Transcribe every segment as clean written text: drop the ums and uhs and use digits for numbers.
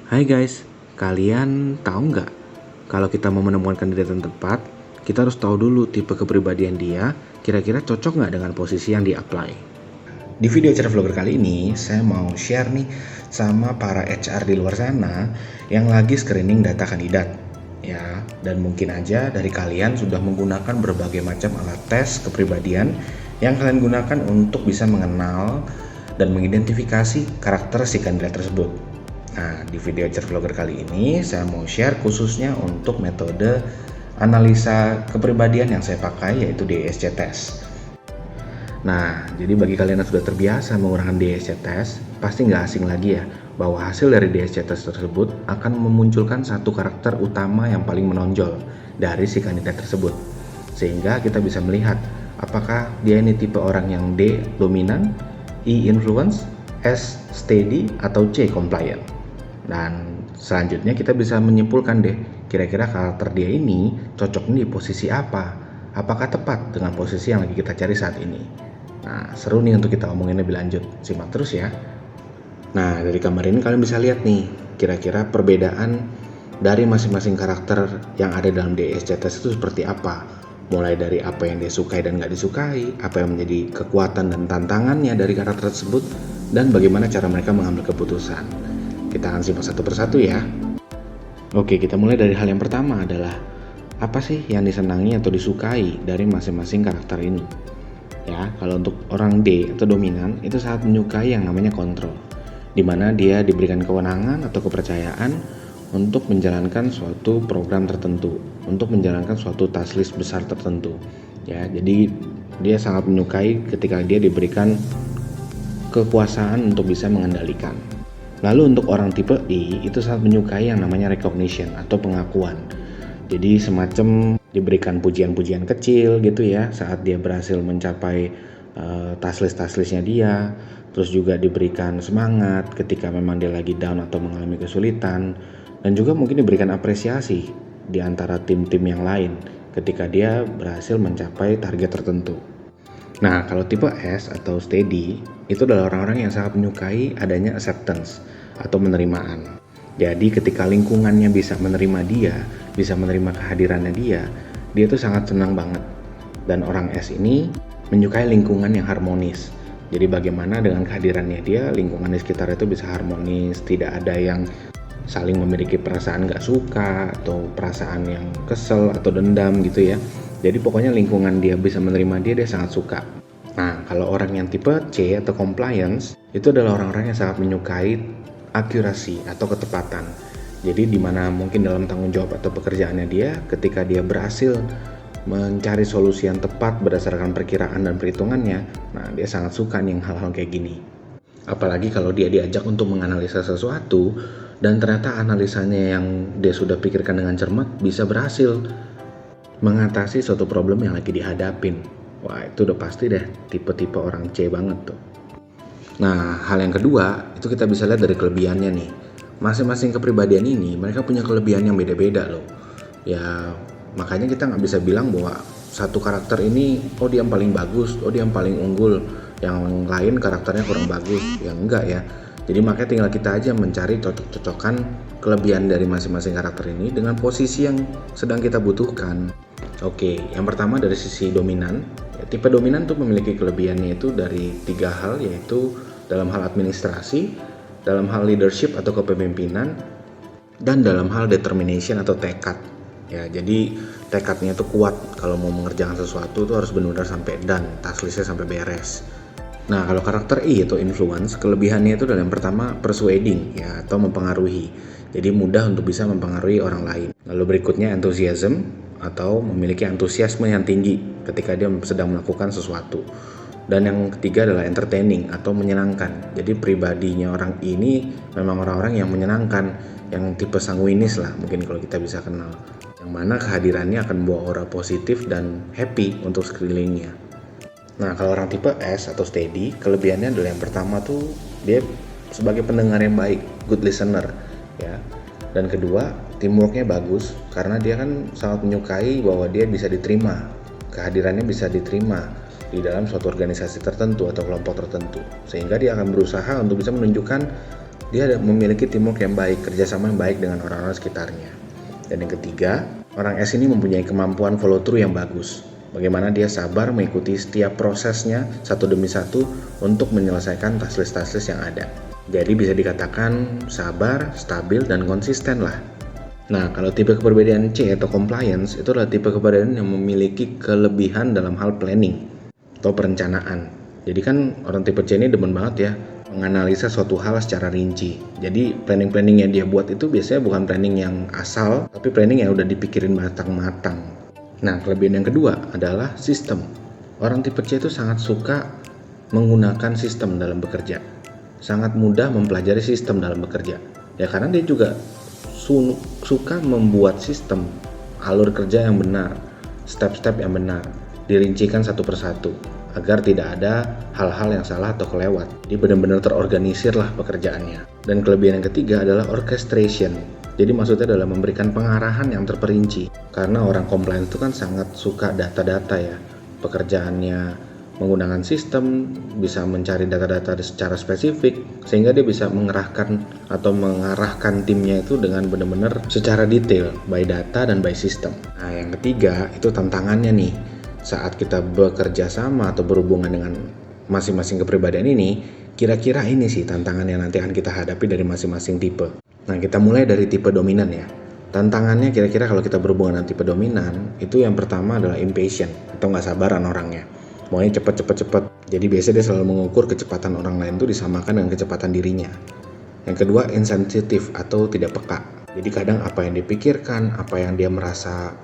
Hai guys, kalian tahu nggak? Kalau kita mau menemukan kandidat yang tepat, kita harus tahu dulu tipe kepribadian dia, kira-kira cocok nggak dengan posisi yang di-apply. Di video Cara Vlogger kali ini, saya mau share nih sama para HR di luar sana yang lagi screening data kandidat. Ya, dan mungkin aja dari kalian sudah menggunakan berbagai macam alat tes kepribadian yang kalian gunakan untuk bisa mengenal dan mengidentifikasi karakter si kandidat tersebut. Nah, di video HR Vlogger kali ini saya mau share khususnya untuk metode analisa kepribadian yang saya pakai, yaitu DSC test. Nah, jadi bagi kalian yang sudah terbiasa menggunakan DSC test, pasti nggak asing lagi ya bahwa hasil dari DSC test tersebut akan memunculkan satu karakter utama yang paling menonjol dari si kandidat tersebut. Sehingga kita bisa melihat apakah dia ini tipe orang yang D dominan, I influence, S steady, atau C compliant. Dan selanjutnya kita bisa menyimpulkan deh, kira-kira karakter dia ini cocok di posisi apa? Apakah tepat dengan posisi yang lagi kita cari saat ini? Nah, seru nih untuk kita omongin lebih lanjut. Simak terus ya. Nah, dari gambar ini kalian bisa lihat nih, kira-kira perbedaan dari masing-masing karakter yang ada dalam DSC test itu seperti apa. Mulai dari apa yang dia sukai dan nggak disukai, apa yang menjadi kekuatan dan tantangannya dari karakter tersebut, dan bagaimana cara mereka mengambil keputusan. Kita akan simak satu persatu ya. Oke, kita mulai dari hal yang pertama adalah apa sih yang disenangi atau disukai dari masing-masing karakter ini. Ya, kalau untuk orang D atau dominan itu sangat menyukai yang namanya kontrol, di mana dia diberikan kewenangan atau kepercayaan untuk menjalankan suatu program tertentu, untuk menjalankan suatu task list besar tertentu. Ya, jadi dia sangat menyukai ketika dia diberikan kekuasaan untuk bisa mengendalikan. Lalu untuk orang tipe I itu sangat menyukai yang namanya recognition atau pengakuan. Jadi semacam diberikan pujian-pujian kecil gitu ya saat dia berhasil mencapai task list-nya dia. Terus juga diberikan semangat ketika memang dia lagi down atau mengalami kesulitan. Dan juga mungkin diberikan apresiasi di antara tim-tim yang lain ketika dia berhasil mencapai target tertentu. Nah, kalau tipe S atau steady, itu adalah orang-orang yang sangat menyukai adanya acceptance atau penerimaan. Jadi ketika lingkungannya bisa menerima dia, bisa menerima kehadirannya dia tuh sangat senang banget. Dan orang S ini menyukai lingkungan yang harmonis. Jadi bagaimana dengan kehadirannya dia, lingkungan di sekitar itu bisa harmonis, tidak ada yang saling memiliki perasaan gak suka atau perasaan yang kesel atau dendam gitu ya. Jadi pokoknya lingkungan dia bisa menerima dia sangat suka. Nah, kalau orang yang tipe C atau compliance, itu adalah orang-orang yang sangat menyukai akurasi atau ketepatan. Jadi di mana mungkin dalam tanggung jawab atau pekerjaannya dia, ketika dia berhasil mencari solusi yang tepat berdasarkan perkiraan dan perhitungannya, nah dia sangat suka nih hal-hal kayak gini. Apalagi kalau dia diajak untuk menganalisa sesuatu, dan ternyata analisanya yang dia sudah pikirkan dengan cermat bisa berhasil mengatasi suatu problem yang lagi dihadapin. Wah, itu udah pasti deh tipe-tipe orang C banget tuh. Nah, hal yang kedua itu kita bisa lihat dari kelebihannya nih. Masing-masing kepribadian ini mereka punya kelebihan yang beda-beda loh. Ya, makanya kita nggak bisa bilang bahwa satu karakter ini dia yang paling bagus, dia yang paling unggul, yang lain karakternya kurang bagus. Ya enggak ya. Jadi makanya tinggal kita aja mencari cocok-cocokan kelebihan dari masing-masing karakter ini dengan posisi yang sedang kita butuhkan. Oke, yang pertama dari sisi dominan. Ya, tipe dominan tuh memiliki kelebihannya itu dari 3 hal, yaitu dalam hal administrasi, dalam hal leadership atau kepemimpinan, dan dalam hal determination atau tekad. Ya, jadi tekadnya itu kuat kalau mau mengerjakan sesuatu itu harus benar-benar sampai done, task listnya sampai beres. Nah, kalau karakter I atau influence, kelebihannya itu adalah yang pertama persuading ya atau mempengaruhi. Jadi mudah untuk bisa mempengaruhi orang lain. Lalu berikutnya enthusiasm atau memiliki antusiasme yang tinggi ketika dia sedang melakukan sesuatu. Dan yang ketiga adalah entertaining atau menyenangkan. Jadi pribadinya orang ini memang orang-orang yang menyenangkan, yang tipe sanguinis lah mungkin kalau kita bisa kenal. Yang mana kehadirannya akan membawa aura positif dan happy untuk sekelilingnya. Nah, kalau orang tipe S atau steady, kelebihannya adalah yang pertama tuh dia sebagai pendengar yang baik, good listener ya. Dan kedua, teamworknya bagus karena dia kan sangat menyukai bahwa dia bisa diterima, kehadirannya bisa diterima di dalam suatu organisasi tertentu atau kelompok tertentu, sehingga dia akan berusaha untuk bisa menunjukkan dia memiliki teamwork yang baik, kerjasama yang baik dengan orang-orang sekitarnya. Dan yang ketiga, orang S ini mempunyai kemampuan follow through yang bagus. Bagaimana dia sabar mengikuti setiap prosesnya satu demi satu untuk menyelesaikan task list yang ada. Jadi bisa dikatakan sabar, stabil, dan konsisten lah. Nah, kalau tipe kepribadian C atau compliance itu adalah tipe kepribadian yang memiliki kelebihan dalam hal planning atau perencanaan. Jadi kan orang tipe C ini demen banget ya menganalisa suatu hal secara rinci. Jadi planning yang dia buat itu biasanya bukan planning yang asal, tapi planning yang udah dipikirin matang-matang. Nah, kelebihan yang kedua adalah sistem. Orang tipe C itu sangat suka menggunakan sistem dalam bekerja. Sangat mudah mempelajari sistem dalam bekerja. Ya karena dia juga suka membuat sistem, alur kerja yang benar, step-step yang benar, dirincikan satu persatu agar tidak ada hal-hal yang salah atau kelewat. Jadi benar-benar terorganisir lah pekerjaannya. Dan kelebihan yang ketiga adalah orchestration. Jadi maksudnya adalah memberikan pengarahan yang terperinci. Karena orang compliance itu kan sangat suka data-data ya. Pekerjaannya menggunakan sistem, bisa mencari data-data secara spesifik, sehingga dia bisa mengerahkan atau mengarahkan timnya itu dengan benar-benar secara detail, by data dan by system. Nah, yang ketiga itu tantangannya nih, saat kita bekerja sama atau berhubungan dengan masing-masing kepribadian ini, kira-kira ini sih tantangan yang nanti akan kita hadapi dari masing-masing tipe. Nah, kita mulai dari tipe dominan ya. Tantangannya kira-kira kalau kita berhubungan dengan tipe dominan, itu yang pertama adalah impatient atau nggak sabaran orangnya. Maunya cepet. Jadi biasanya dia selalu mengukur kecepatan orang lain itu disamakan dengan kecepatan dirinya. Yang kedua, insensitif atau tidak peka. Jadi kadang apa yang dipikirkan, apa yang dia merasa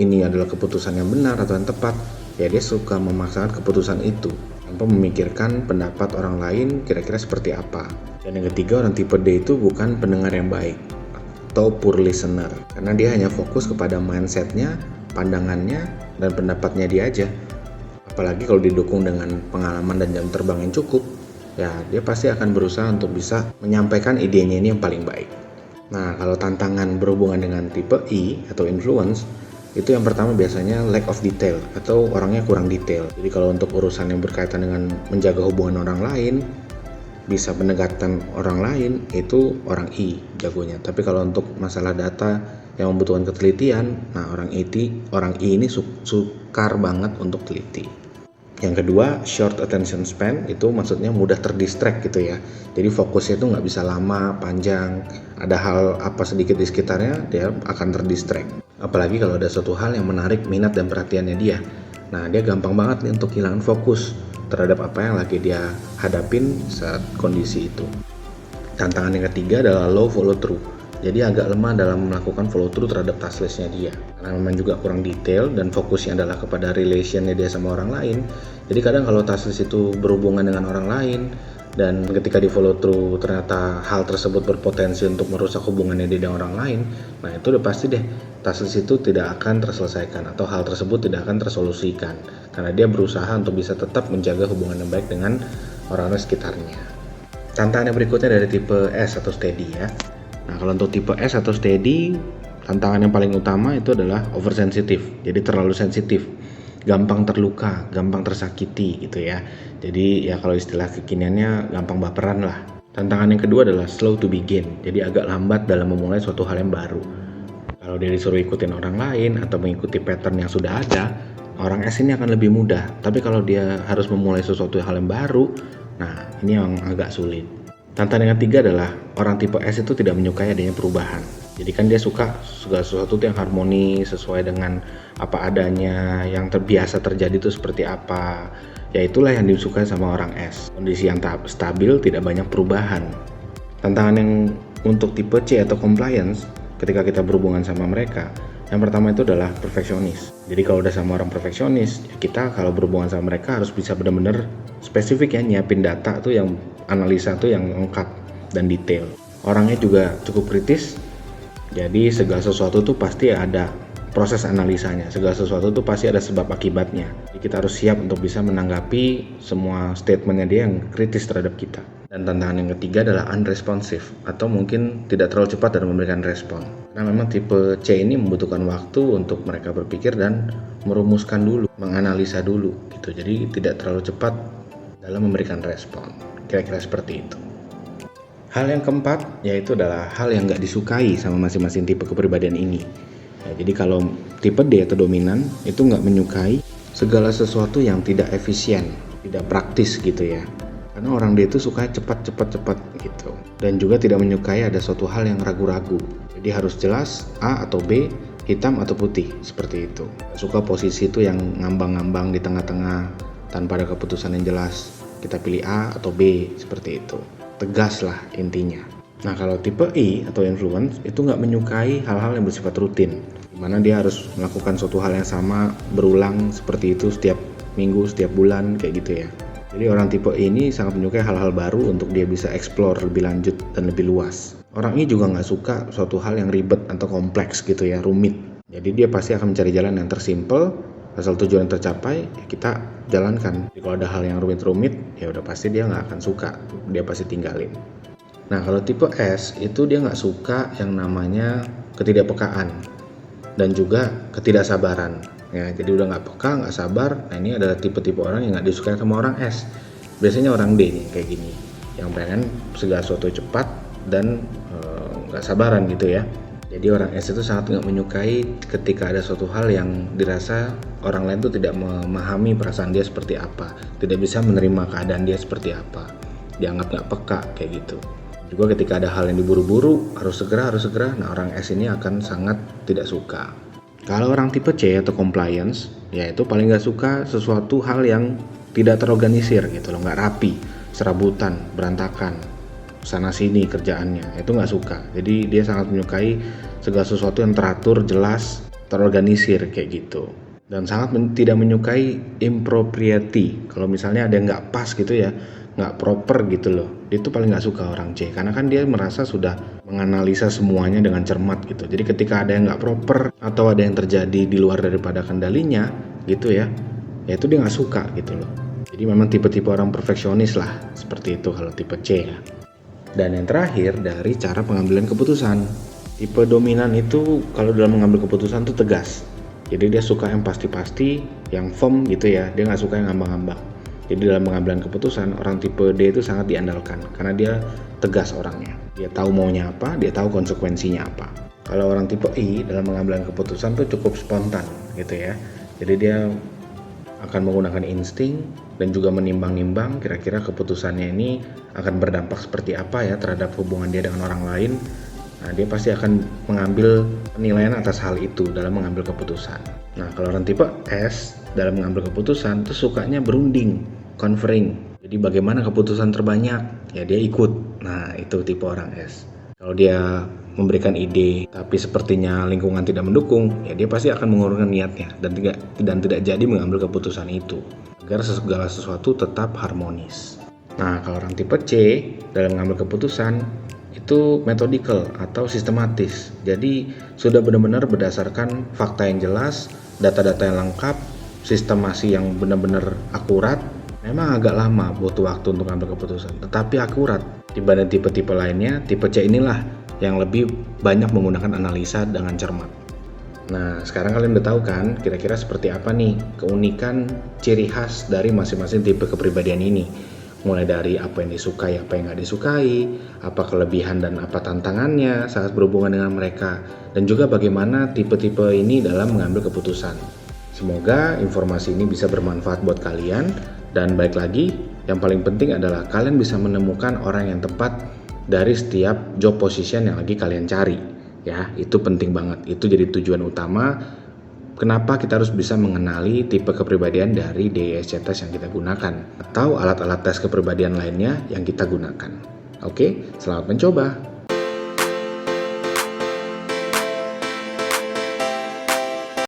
ini adalah keputusan yang benar atau yang tepat, ya dia suka memaksakan keputusan itu tanpa memikirkan pendapat orang lain kira-kira seperti apa. Dan yang ketiga, orang tipe D itu bukan pendengar yang baik atau poor listener, karena dia hanya fokus kepada mindsetnya, pandangannya, dan pendapatnya dia aja. Apalagi kalau didukung dengan pengalaman dan jam terbang yang cukup, ya dia pasti akan berusaha untuk bisa menyampaikan idenya ini yang paling baik. Nah, kalau tantangan berhubungan dengan tipe I atau influence, itu yang pertama biasanya lack of detail atau orangnya kurang detail. Jadi kalau untuk urusan yang berkaitan dengan menjaga hubungan orang lain, bisa pendekatan orang lain, itu orang I jagonya. Tapi kalau untuk masalah data yang membutuhkan ketelitian, nah orang I ini sukar banget untuk teliti. Yang kedua, short attention span, itu maksudnya mudah terdistract gitu ya. Jadi fokusnya itu nggak bisa lama, panjang. Ada hal apa sedikit di sekitarnya, dia akan terdistract. Apalagi kalau ada suatu hal yang menarik minat dan perhatiannya dia. Nah, dia gampang banget nih untuk kehilangan fokus terhadap apa yang lagi dia hadapin saat kondisi itu. Tantangan yang ketiga adalah low follow through. Jadi agak lemah dalam melakukan follow through terhadap task listnya dia. Karena memang juga kurang detail dan fokusnya adalah kepada relationnya dia sama orang lain. Jadi kadang kalau task list itu berhubungan dengan orang lain dan ketika di follow through ternyata hal tersebut berpotensi untuk merusak hubungannya dia dengan orang lain, nah itu udah pasti deh task list itu tidak akan terselesaikan atau hal tersebut tidak akan tersolusikan. Karena dia berusaha untuk bisa tetap menjaga hubungan yang baik dengan orang-orang sekitarnya. Tantangan yang berikutnya dari tipe S atau steady ya. Nah, kalau untuk tipe S atau steady, tantangan yang paling utama itu adalah oversensitive. Jadi terlalu sensitif, gampang terluka, gampang tersakiti gitu ya. Jadi ya kalau istilah kekiniannya gampang baperan lah. Tantangan yang kedua adalah slow to begin. Jadi agak lambat dalam memulai suatu hal yang baru. Kalau dia disuruh ikutin orang lain atau mengikuti pattern yang sudah ada, orang S ini akan lebih mudah. Tapi kalau dia harus memulai sesuatu hal yang baru, nah ini yang agak sulit. Tantangan yang ketiga adalah orang tipe S itu tidak menyukai adanya perubahan. Jadi kan dia suka segala sesuatu yang harmonis, sesuai dengan apa adanya, yang terbiasa terjadi itu seperti apa. Ya itulah yang disukai sama orang S. Kondisi yang stabil, tidak banyak perubahan. Tantangan yang untuk tipe C atau compliance, ketika kita berhubungan sama mereka, yang pertama itu adalah perfeksionis. Jadi kalau udah sama orang perfeksionis, kita kalau berhubungan sama mereka harus bisa benar-benar spesifik ya, nyiapin data tuh yang analisa tuh yang lengkap dan detail. Orangnya juga cukup kritis. Jadi segala sesuatu tuh pasti ada proses analisanya. Segala sesuatu tuh pasti ada sebab akibatnya. Jadi kita harus siap untuk bisa menanggapi semua statementnya dia yang kritis terhadap kita. Dan tantangan yang ketiga adalah unresponsive atau mungkin tidak terlalu cepat dalam memberikan respon. Karena memang tipe C ini membutuhkan waktu untuk mereka berpikir dan merumuskan dulu, menganalisa dulu gitu. Jadi tidak terlalu cepat dalam memberikan respon. Kira-kira seperti itu. Hal yang keempat yaitu adalah hal yang nggak disukai sama masing-masing tipe kepribadian ini. Ya, jadi kalau tipe D atau dominan itu nggak menyukai segala sesuatu yang tidak efisien, tidak praktis gitu ya. Karena orang D itu suka cepat gitu. Dan juga tidak menyukai ada suatu hal yang ragu-ragu. Jadi harus jelas A atau B, hitam atau putih, seperti itu. Suka posisi itu yang ngambang-ngambang di tengah-tengah tanpa ada keputusan yang jelas. Kita pilih A atau B, seperti itu. Tegas lah intinya. Nah kalau tipe I atau influence itu nggak menyukai hal-hal yang bersifat rutin, dimana dia harus melakukan suatu hal yang sama berulang seperti itu setiap minggu, setiap bulan kayak gitu ya. Jadi orang tipe I ini sangat menyukai hal-hal baru untuk dia bisa explore lebih lanjut dan lebih luas. Orang ini juga nggak suka suatu hal yang ribet atau kompleks gitu ya, rumit. Jadi dia pasti akan mencari jalan yang tersimpel. Asal tujuan tercapai, ya kita jalankan. Jadi kalau ada hal yang rumit-rumit, ya udah pasti dia nggak akan suka, dia pasti tinggalin. Nah kalau tipe S itu dia nggak suka yang namanya ketidakpekaan dan juga ketidaksabaran. Ya, jadi udah nggak peka, nggak sabar. Nah ini adalah tipe-tipe orang yang nggak disukai sama orang S. Biasanya orang D nih kayak gini, yang pengen segala sesuatu cepat dan nggak sabaran gitu ya. Jadi orang S itu sangat nggak menyukai ketika ada suatu hal yang dirasa orang lain tuh tidak memahami perasaan dia seperti apa, tidak bisa menerima keadaan dia seperti apa, dianggap nggak peka kayak gitu. Juga ketika ada hal yang diburu-buru, harus segera, nah orang S ini akan sangat tidak suka. Kalau orang tipe C atau compliance, ya itu paling nggak suka sesuatu hal yang tidak terorganisir gitu loh, nggak rapi, serabutan, berantakan, sana sini kerjaannya, itu nggak suka. Jadi dia sangat menyukai segala sesuatu yang teratur, jelas, terorganisir kayak gitu. Dan sangat tidak menyukai impropriety. Kalau misalnya ada yang nggak pas gitu ya, nggak proper gitu loh, dia tuh paling nggak suka orang C. Karena kan dia merasa sudah menganalisa semuanya dengan cermat gitu. Jadi ketika ada yang nggak proper atau ada yang terjadi di luar daripada kendalinya gitu ya, ya itu dia nggak suka gitu loh. Jadi memang tipe-tipe orang perfeksionis lah, seperti itu kalau tipe C ya. Dan yang terakhir dari cara pengambilan keputusan, tipe dominan itu kalau dalam mengambil keputusan tuh tegas. Jadi dia suka yang pasti-pasti, yang firm gitu ya, dia nggak suka yang ngambang-ngambang. Jadi dalam pengambilan keputusan, orang tipe D itu sangat diandalkan karena dia tegas orangnya. Dia tahu maunya apa, dia tahu konsekuensinya apa. Kalau orang tipe I dalam pengambilan keputusan tuh cukup spontan gitu ya. Jadi dia akan menggunakan insting dan juga menimbang-nimbang kira-kira keputusannya ini akan berdampak seperti apa ya terhadap hubungan dia dengan orang lain. Nah, dia pasti akan mengambil penilaian atas hal itu dalam mengambil keputusan. Nah, kalau orang tipe S dalam mengambil keputusan tuh sukanya berunding, conferring. Jadi bagaimana keputusan terbanyak, ya dia ikut. Nah, itu tipe orang S. Kalau dia memberikan ide tapi sepertinya lingkungan tidak mendukung, ya dia pasti akan mengurungkan niatnya dan tidak jadi mengambil keputusan itu agar segala sesuatu tetap harmonis. Nah, kalau orang tipe C dalam mengambil keputusan itu metodikal atau sistematis. Jadi sudah benar-benar berdasarkan fakta yang jelas, data-data yang lengkap, sistemasi yang benar-benar akurat. Memang agak lama butuh waktu untuk mengambil keputusan, tetapi akurat. Dibanding tipe-tipe lainnya, tipe C inilah yang lebih banyak menggunakan analisa dengan cermat. Nah, sekarang kalian udah tahu kan kira-kira seperti apa nih keunikan ciri khas dari masing-masing tipe kepribadian ini. Mulai dari apa yang disukai, apa yang nggak disukai, apa kelebihan dan apa tantangannya saat berhubungan dengan mereka, dan juga bagaimana tipe-tipe ini dalam mengambil keputusan. Semoga informasi ini bisa bermanfaat buat kalian, dan baik lagi, yang paling penting adalah kalian bisa menemukan orang yang tepat dari setiap job position yang lagi kalian cari. Ya, itu penting banget. Itu jadi tujuan utama kenapa kita harus bisa mengenali tipe kepribadian dari DISC test yang kita gunakan atau alat-alat tes kepribadian lainnya yang kita gunakan. Oke, selamat mencoba.